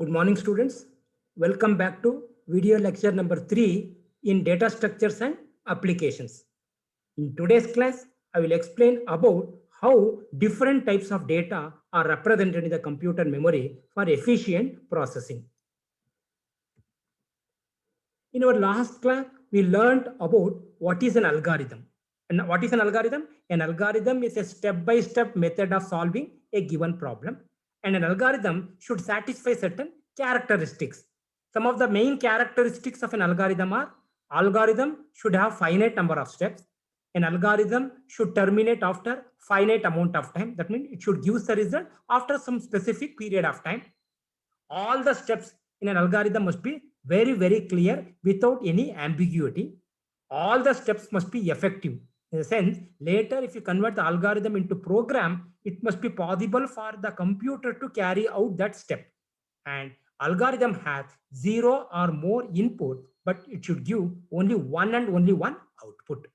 Good morning, students. Welcome back to video lecture number 3 in data structures and applications. In today's class, I will explain about how different types of data are represented in the computer memory for efficient processing. In our last class, we learned about what is an algorithm. And what is an algorithm? An algorithm is a step-by-step method of solving a given problem. And an algorithm should satisfy certain characteristics. Some of the main characteristics of an algorithm should have finite number of steps. An algorithm should terminate after finite amount of time. That means it should give the result after some specific period of time. All the steps in an algorithm must be very clear without any ambiguity. All the steps must be effective. In a sense, later if you convert the algorithm into program, it must be possible for the computer to carry out that step. And algorithm has zero or more input, but it should give only one and only one output.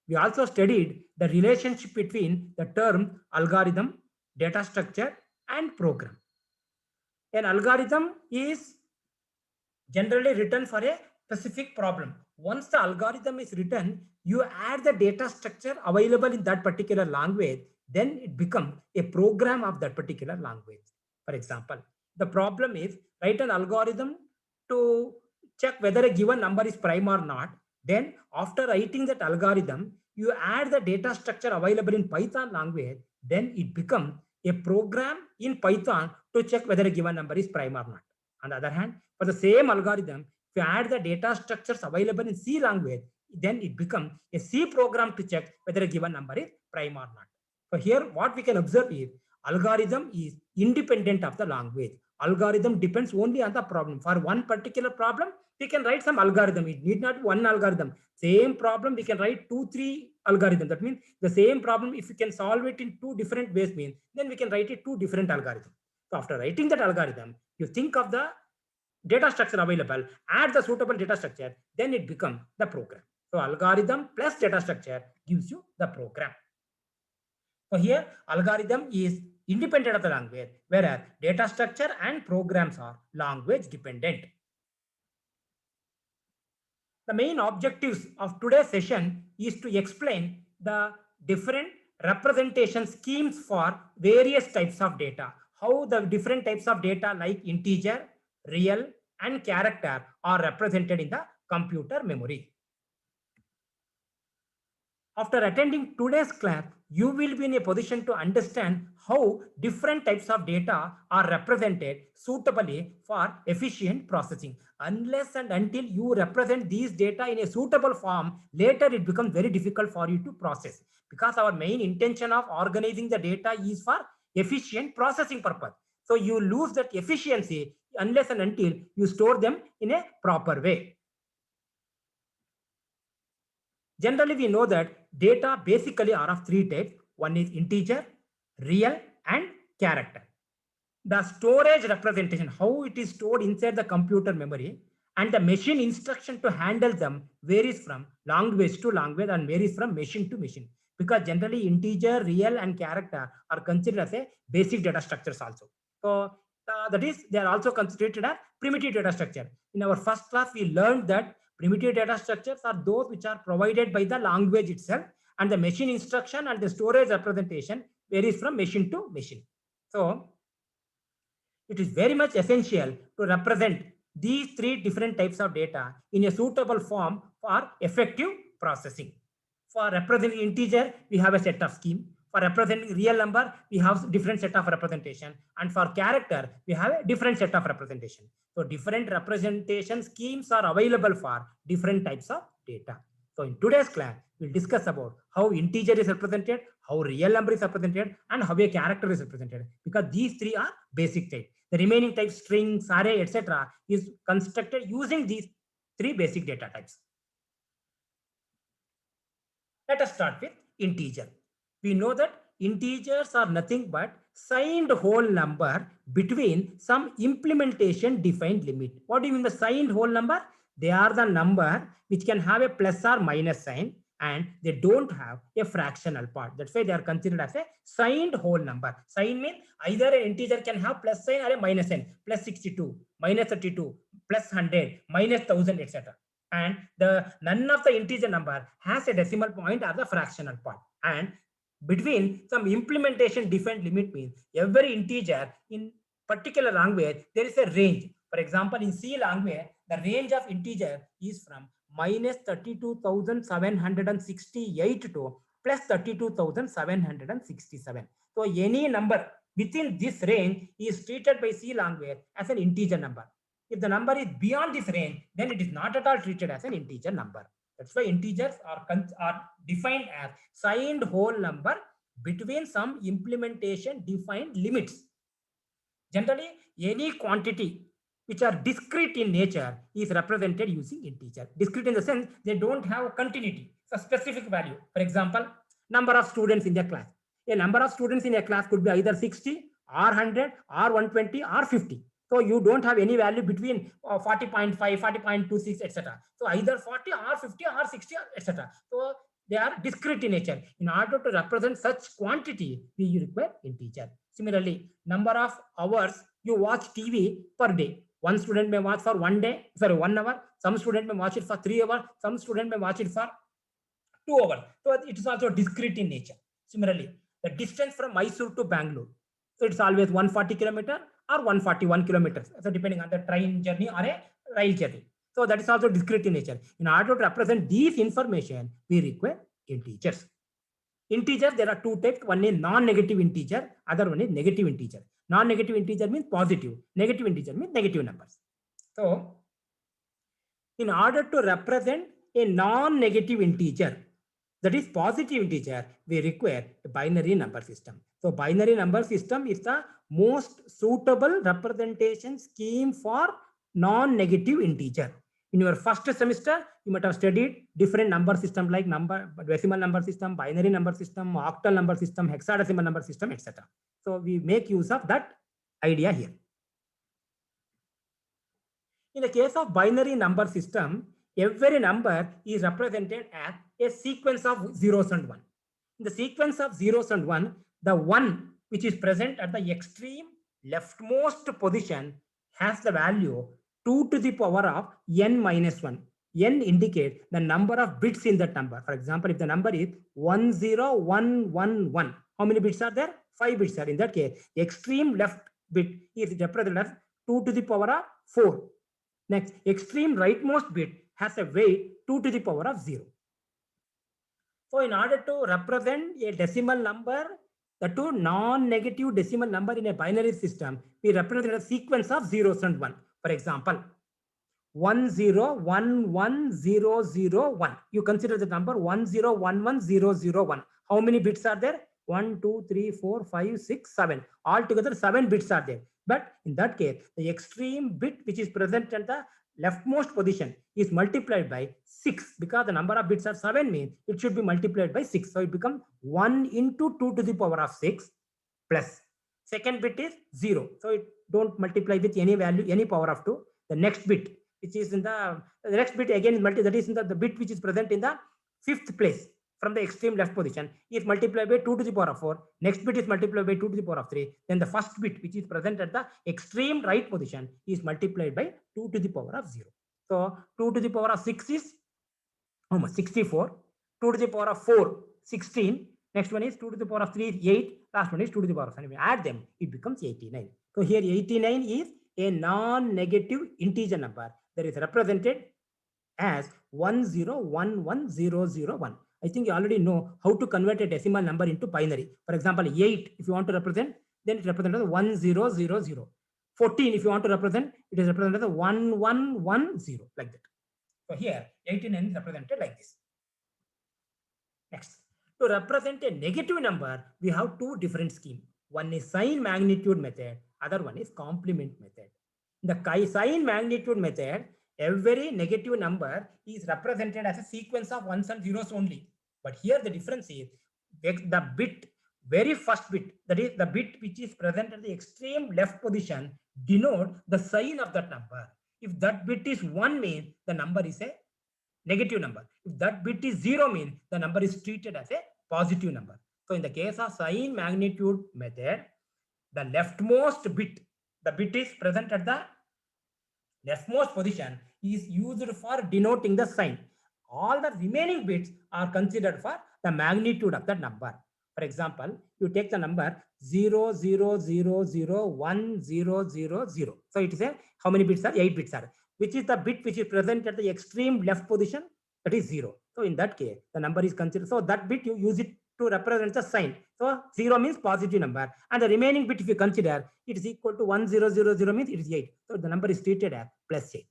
We also studied the relationship between the term algorithm, data structure, and program. An algorithm is generally written for a specific problem. Once the algorithm is written, you add the data structure available in that particular language, then it becomes a program of that particular language. For example, the problem is write an algorithm to check whether a given number is prime or not. Then after writing that algorithm, you add the data structure available in Python language, then it becomes a program in Python to check whether a given number is prime or not. On the other hand, for the same algorithm, if you add the data structures available in C language, then it becomes a C program to check whether a given number is prime or not. So here what we can observe is algorithm is independent of the language. Algorithm depends only on the problem. For one particular problem, we can write some algorithm. It need not be one algorithm. Same problem, we can write 2-3 algorithms. That means the same problem, if we can solve it in two different ways, means then we can write it two different algorithms. So after writing that algorithm, you think of the data structure available, add the suitable data structure, then it becomes the program. So algorithm plus data structure gives you the program. So here algorithm is independent of the language, whereas data structure and programs are language dependent. The main objectives of today's session is to explain the different representation schemes for various types of data, how the different types of data like integer, real, and character are represented in the computer memory. After attending today's class, you will be in a position to understand how different types of data are represented suitably for efficient processing. Unless and until you represent these data in a suitable form, later it becomes very difficult for you to process, because our main intention of organizing the data is for efficient processing purpose. So you lose that efficiency unless and until you store them in a proper way. Generally, we know that data basically are of three types. One is integer, real, and character. The storage representation, how it is stored inside the computer memory, and the machine instruction to handle them varies from language to language and varies from machine to machine. Because generally integer, real, and character are considered as a basic data structures also. So that is, they are also considered as primitive data structure. In our first class, we learned that primitive data structures are those which are provided by the language itself, and the machine instruction and the storage representation varies from machine to machine. So it is very much essential to represent these three different types of data in a suitable form for effective processing. For representing integer, we have a set of scheme. For representing real number, we have different set of representation. And for character, we have a different set of representation. So different representation schemes are available for different types of data. So in today's class, we'll discuss about how integer is represented, how real number is represented, and how a character is represented, because these three are basic types. The remaining types, strings, array, etc., is constructed using these three basic data types. Let us start with integer. We know that integers are nothing but signed whole number between some implementation defined limit. What do you mean the signed whole number? They are the number which can have a plus or minus sign, and they don't have a fractional part. That's why they are considered as a signed whole number. Sign means either an integer can have plus sign or a minus sign, plus 62, minus 32, plus 100, minus 1000, etc. And the none of the integer number has a decimal point or the fractional part. And between some implementation defined limit means every integer in particular language there is a range. For example, in C language, the range of integer is from minus 32,768 to plus 32,767. So any number within this range is treated by C language as an integer number. If the number is beyond this range, then it is not at all treated as an integer number. That's why integers are defined as signed whole number between some implementation defined limits. Generally, any quantity which are discrete in nature is represented using integer. Discrete in the sense they don't have continuity, it's a specific value. For example, number of students in a class. A number of students in a class could be either 60 or 100 or 120 or 50. So you don't have any value between 40.5, 40.26, etc. So either 40 or 50 or 60, etc. So they are discrete in nature. In order to represent such quantity, we require integer. Similarly, number of hours you watch TV per day. One student may watch for 1 day, sorry, 1 hour. Some student may watch it for 3 hours. Some student may watch it for 2 hours. So it is also discrete in nature. Similarly, the distance from Mysore to Bangalore. So it's always 140 kilometer or 141 kilometers. So depending on the train journey or a rail journey. So that is also discrete in nature. In order to represent these information, we require integers. Integers, there are two types. One is non-negative integer, other one is negative integer. Non-negative integer means positive. Negative integer means negative numbers. So, in order to represent a non-negative integer, that is positive integer, we require a binary number system. So, binary number system is the most suitable representation scheme for non-negative integer. In your first semester, you might have studied different number system like decimal number system, binary number system, octal number system, hexadecimal number system, etc. So we make use of that idea here. In the case of binary number system, every number is represented as a sequence of zeros and one. In the sequence of zeros and one, the one which is present at the extreme leftmost position has the value 2 to the power of n minus 1. N indicates the number of bits in that number. For example, if the number is 10111, how many bits are there? 5 bits are. In that case, the extreme left bit is represented as 2 to the power of 4. Next, extreme rightmost bit has a weight 2 to the power of 0. So in order to represent a decimal number, the two non-negative decimal number in a binary system, we represent a sequence of zeros and one. For example, 1011001. You consider the number 1011001. How many bits are there? 1, 2, 3, 4, 5, 6, 7. Altogether 7 bits are there. But in that case, the extreme bit which is present at the leftmost position is multiplied by 6, because the number of bits are 7 means it should be multiplied by 6. So it becomes 1 into 2 to the power of 6 plus second bit is 0. So it don't multiply with any value, any power of 2. The next bit which is in the next bit again is that is in the bit which is present in the 5th place from the extreme left position is multiplied by 2 to the power of 4. Next bit is multiplied by 2 to the power of 3. Then the first bit which is present at the extreme right position is multiplied by 2 to the power of 0. So 2 to the power of 6 is how much? 64. 2 to the power of 4, 16. Next one is 2 to the power of 3 is 8. Last one is 2 to the power of 7. If we add them, it becomes 89. So here 89 is a non-negative integer number that is represented as 1011001. I think you already know how to convert a decimal number into binary. For example, 8, if you want to represent, then it represents as 1000. 14, if you want to represent, it is represented as 1110, like that. So here, 89 is represented like this. Next, to represent a negative number, we have two different schemes. One is sign magnitude method, other one is complement method. In the sign magnitude method, every negative number is represented as a sequence of ones and zeros only. But here the difference is the bit, very first bit, that is the bit which is present at the extreme left position, denote the sign of that number. If that bit is 1 means the number is a negative number. If that bit is 0, means the number is treated as a positive number. So in the case of sign magnitude method, the leftmost bit, the bit is present at the leftmost position, is used for denoting the sign. All the remaining bits are considered for the magnitude of the number. For example, you take the number 0, 0, 0, 0, 1, 0, 0, 0. So it is a, how many bits are? 8 bits are. Which is the bit which is present at the extreme left position? That is 0. So in that case, the number is considered. So that bit you use it to represent the sign. So 0 means positive number. And the remaining bit, if you consider, it is equal to 1, 0, 0, 0 means it is 8. So the number is treated as plus 8.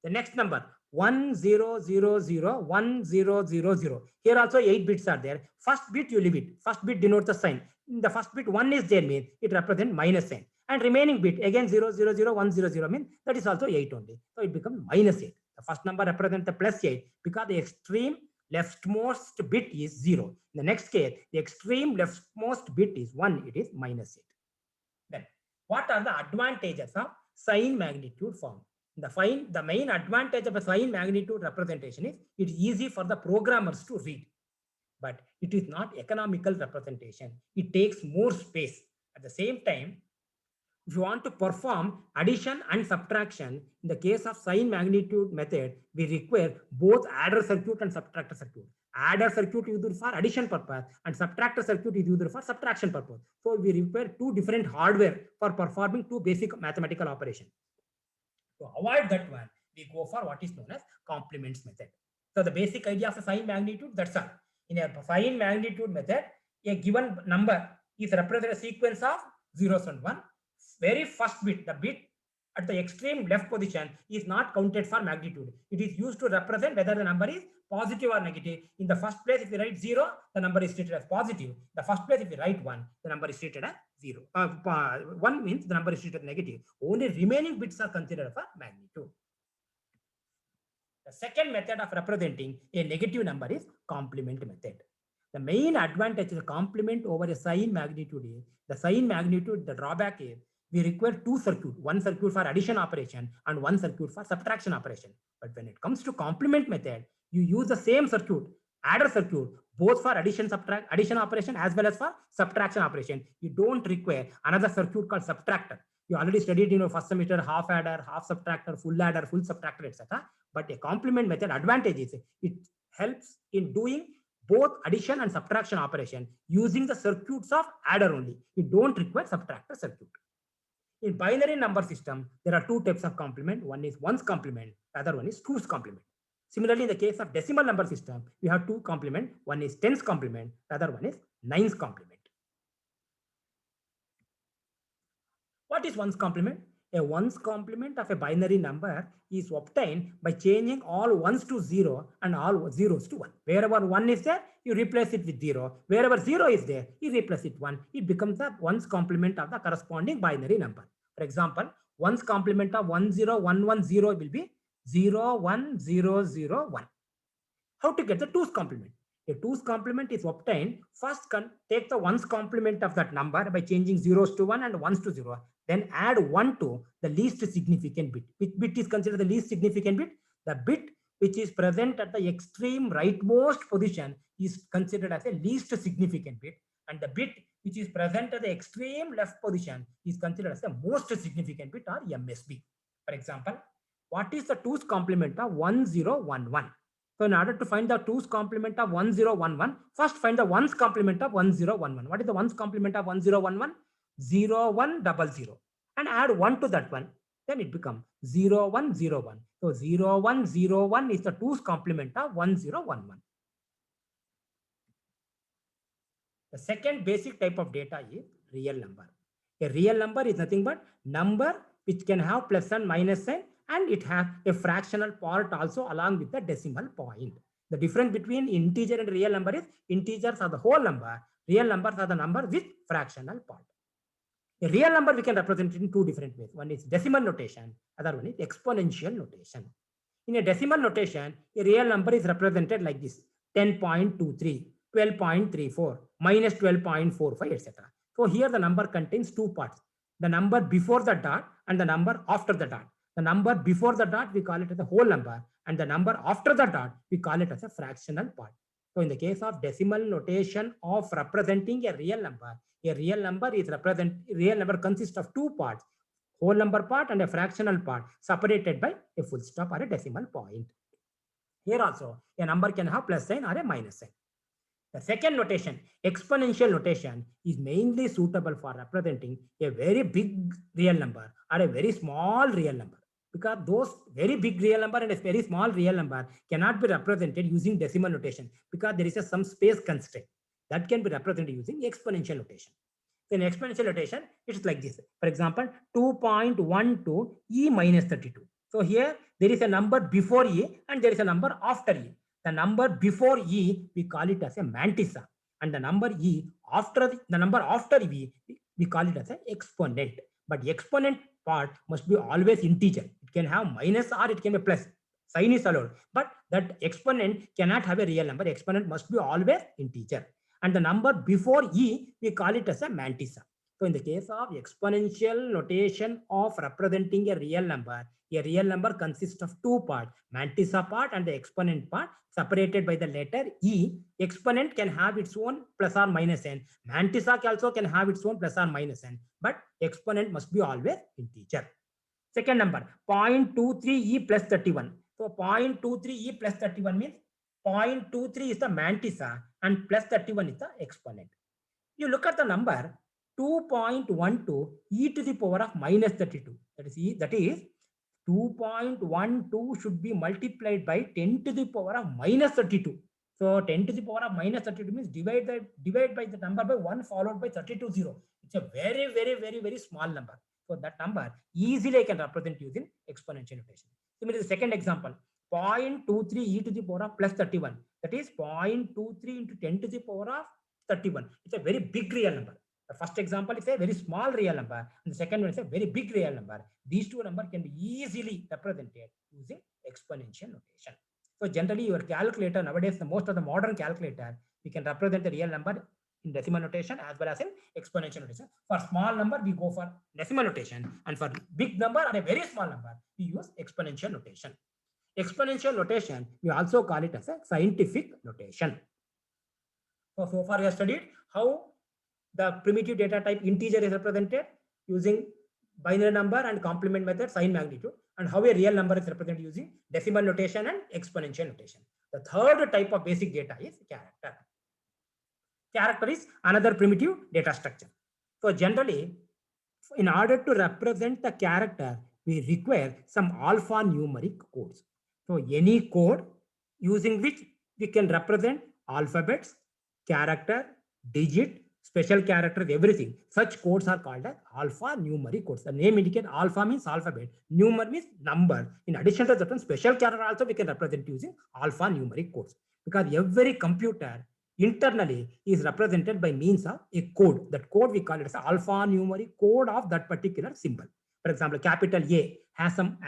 The next number, 1, 0, 0, 0, 1, 0, 0, 0. Here also 8 bits are there. First bit you leave it. First bit denotes the sign. In the first bit 1 is there, means it represents minus sign. And remaining bit again 0, 0, 0, 1, 0, 0 means that is also 8 only. So it becomes minus 8. The first number represents the plus 8 because the extreme leftmost bit is 0. In the next case, the extreme leftmost bit is 1. It is minus 8. Then what are the advantages of sign magnitude form? The main advantage of a sign magnitude representation is it is easy for the programmers to read, but it is not economical representation. It takes more space. At the same time, if you want to perform addition and subtraction, in the case of sign magnitude method, we require both adder circuit and subtractor circuit. Adder circuit is used for addition purpose and subtractor circuit is used for subtraction purpose. So we require two different hardware for performing two basic mathematical operations. To avoid that one, we go for what is known as complements method. So the basic idea of a sign magnitude, that's all. In a sign magnitude method, a given number is represented a sequence of zeros and one. Very first bit, the bit at the extreme left position, is not counted for magnitude. It is used to represent whether the number is positive or negative. In the first place, if you write 0, the number is treated as positive. The first place, if you write 1, the number is treated as 0. 1 means the number is treated as negative. Only remaining bits are considered for magnitude. The second method of representing a negative number is complement method. The main advantage of the complement over a sign magnitude is the sign magnitude, the drawback is we require two circuits, one circuit for addition operation and one circuit for subtraction operation. But when it comes to complement method, you use the same circuit, adder circuit, both for addition operation as well as for subtraction operation. You don't require another circuit called subtractor. You already studied in your first semester half adder, half subtractor, full subtractor, etc. But a complement method advantage is it helps in doing both addition and subtraction operation using the circuits of adder only. You don't require subtractor circuit. In binary number system, there are two types of complement. One is ones complement, the other one is twos complement. Similarly, in the case of decimal number system, we have two complement. One is tens complement, the other one is nines complement. What is ones complement? A ones complement of a binary number is obtained by changing all ones to 0 and all zeros to 1. Wherever 1 is there, you replace it with 0. Wherever 0 is there, you replace it 1. It becomes the ones complement of the corresponding binary number. For example, ones complement of 10110 will be 01001. How to get the twos complement? A twos complement is obtained. First, take the ones complement of that number by changing zeros to 1 and ones to 0. Then add 1 to the least significant bit. Which bit is considered the least significant bit? The bit which is present at the extreme rightmost position is considered as a least significant bit. And the bit which is present at the extreme left position is considered as the most significant bit, or MSB. For example, what is the twos complement of 1011? So in order to find the twos complement of 1011, first find the ones complement of 1011. What is the ones complement of 1011? 0100, and add 1 to that one, then it becomes 0101. So 0101 is the twos complement of 1011. The second basic type of data is real number. A real number is nothing but number which can have plus and minus sign, and it has a fractional part also along with the decimal point. The difference between integer and real number is integers are the whole number, real numbers are the number with fractional part. A real number we can represent it in two different ways. One is decimal notation, other one is exponential notation. In a decimal notation, a real number is represented like this: 10.23, 12.34, minus 12.45, etc. So here the number contains two parts: the number before the dot and the number after the dot. The number before the dot we call it as the whole number, and the number after the dot, we call it as a fractional part. So in the case of decimal notation of representing a real number real number consists of two parts, whole number part and a fractional part separated by a full stop or a decimal point. Here also, a number can have plus sign or a minus sign. The second notation, exponential notation, is mainly suitable for representing a very big real number or a very small real number, because those very big real number and a very small real number cannot be represented using decimal notation because there is some space constraint that can be represented using exponential notation. In exponential notation, it's like this. For example, 2.12 e minus 32. So here there is a number before e and there is a number after e. The number before e, we call it as a mantissa, and the number e after the number after e, we call it as an exponent. But exponent part must be always integer. It can have minus or it can be plus. Sign is allowed, but that exponent cannot have a real number. Exponent must be always integer. And the number before e, we call it as a mantissa. So in the case of exponential notation of representing a real number consists of two parts, mantissa part and the exponent part, separated by the letter e. Exponent can have its own plus or minus n. Mantissa also can have its own plus or minus n, but exponent must be always integer. Second number, 0.23 e plus 31. So 0.23 e plus 31 means 0.23 is the mantissa and plus 31 is the exponent. You look at the number 2.12 e to the power of minus 32. That is 2.12 should be multiplied by 10 to the power of minus 32. So 10 to the power of minus 32 means divide by the number by 1 followed by 32 0. It's a very small number. So that number easily I can represent using exponential notation. Similarly, the second example, 0.23 e to the power of plus 31. That is 0.23 into 10 to the power of 31. It's a very big real number. The first example is a very small real number, and the second one is a very big real number. These two numbers can be easily represented using exponential notation. So generally, your calculator nowadays, most of the modern calculator, we can represent the real number in decimal notation as well as in exponential notation. For small number, we go for decimal notation, and for big number or a very small number, we use exponential notation. Exponential notation, we also call it as a scientific notation. So far we have studied how the primitive data type integer is represented using binary number and complement method, sign magnitude, and how a real number is represented using decimal notation and exponential notation. The third type of basic data is character. Character is another primitive data structure. So generally, in order to represent the character, we require some alphanumeric codes. So any code using which we can represent alphabets, character, digit, special characters, everything. Such codes are called as alphanumeric codes. The name indicates alpha means alphabet, numer means number. In addition to that, special character also we can represent using alphanumeric codes, because every computer internally is represented by means of a code. That code we call it as alphanumeric code of that particular symbol. For example, capital A has some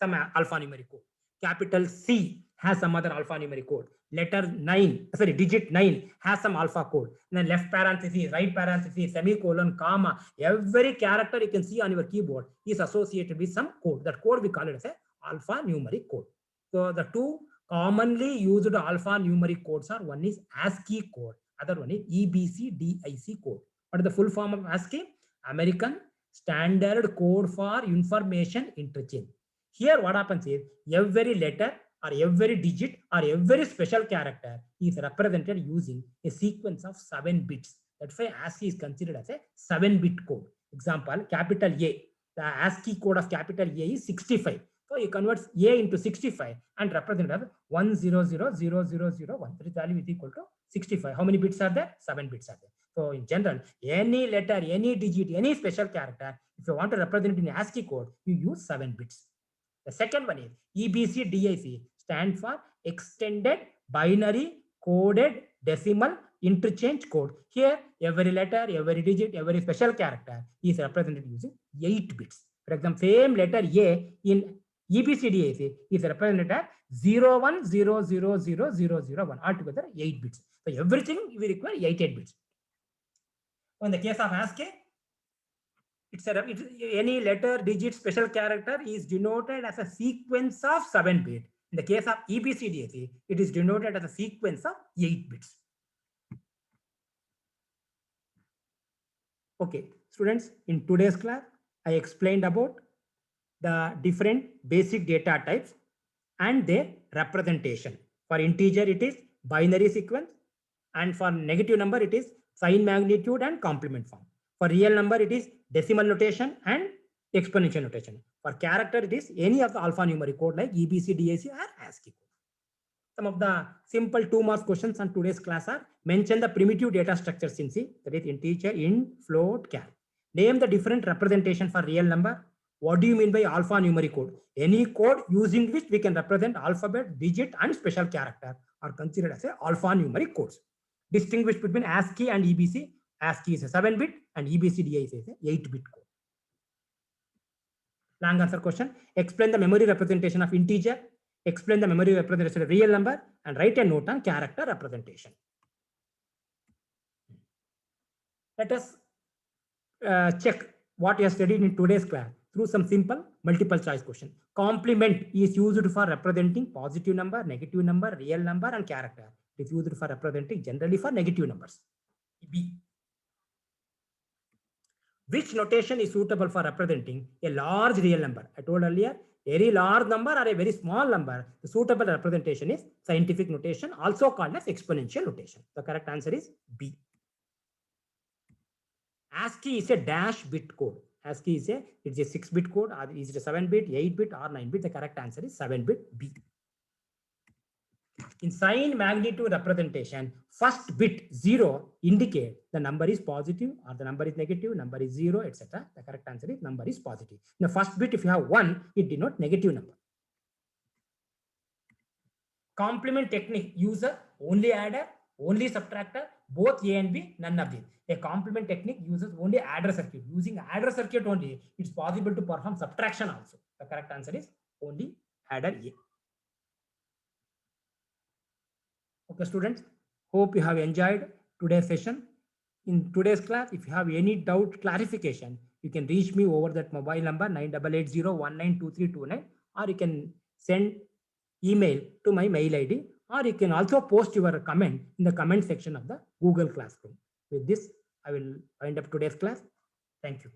alphanumeric code. Capital C has some other alphanumeric code. Digit 9 has some alpha code. And then left parenthesis, right parenthesis, semicolon, comma. Every character you can see on your keyboard is associated with some code. That code we call it as a alphanumeric code. So the two commonly used alphanumeric codes are, one is ASCII code, other one is EBCDIC code. What is the full form of ASCII? American Standard Code for Information Interchange. Here what happens is every letter or every digit or every special character is represented using a sequence of 7 bits. That's why ASCII is considered as a 7-bit code. Example, capital A. The ASCII code of capital A is 65. So you convert A into 65 and represent as 1000001. That value is equal to 65. How many bits are there? 7 bits are there. So in general, any letter, any digit, any special character, if you want to represent it in ASCII code, you use 7 bits. The second one is EBCDIC, stand for Extended Binary Coded Decimal Interchange Code. Here, every letter, every digit, every special character is represented using 8 bits. For example, same letter A in EBCDIC is represented as 01000001, altogether 8 bits. So everything we require 88 bits. In the case of ASCII, any letter, digit, special character is denoted as a sequence of 7 bits. In the case of EBCDAC, it is denoted as a sequence of 8 bits. Okay, students, in today's class, I explained about the different basic data types and their representation. For integer, it is binary sequence, and for negative number, it is sign magnitude and complement form. For real number, it is decimal notation and exponential notation. For character, it is any of the alphanumeric code like EBC, DAC, or ASCII code. Some of the simple 2-mark questions on today's class are: mention the primitive data structures in C, that is integer, int, float, char. Name the different representation for real number. What do you mean by alphanumeric code? Any code using which we can represent alphabet, digit, and special character are considered as alphanumeric codes. Distinguish between ASCII and EBC. ASCII is a 7-bit and EBCDA is a 8-bit code. Long answer question. Explain the memory representation of integer. Explain the memory representation of real number, and write a note on character representation. Let us check what you have studied in today's class through some simple multiple choice question. Complement is used for representing positive number, negative number, real number, and character. It is used for representing generally for negative numbers. B. Which notation is suitable for representing a large real number? I told earlier, very large number or a very small number, the suitable representation is scientific notation, also called as exponential notation. The correct answer is B. ASCII is a dash bit code. ASCII is a 6-bit code, or is it a 7-bit, 8-bit, or 9-bit? The correct answer is 7-bit B. In sign magnitude representation, first bit 0 indicate the number is positive or the number is negative, number is 0, etc. The correct answer is number is positive. In the first bit, if you have 1, it denotes negative number. Complement technique uses only adder, only subtractor, both A and B, none of these. A complement technique uses only adder circuit. Using adder circuit only, it's possible to perform subtraction also. The correct answer is only adder A. Okay, students, hope you have enjoyed today's session. In today's class, if you have any doubt clarification, you can reach me over that mobile number 9880192329, or you can send email to my mail ID, or you can also post your comment in the comment section of the Google Classroom. With this, I will wind up today's class. Thank you.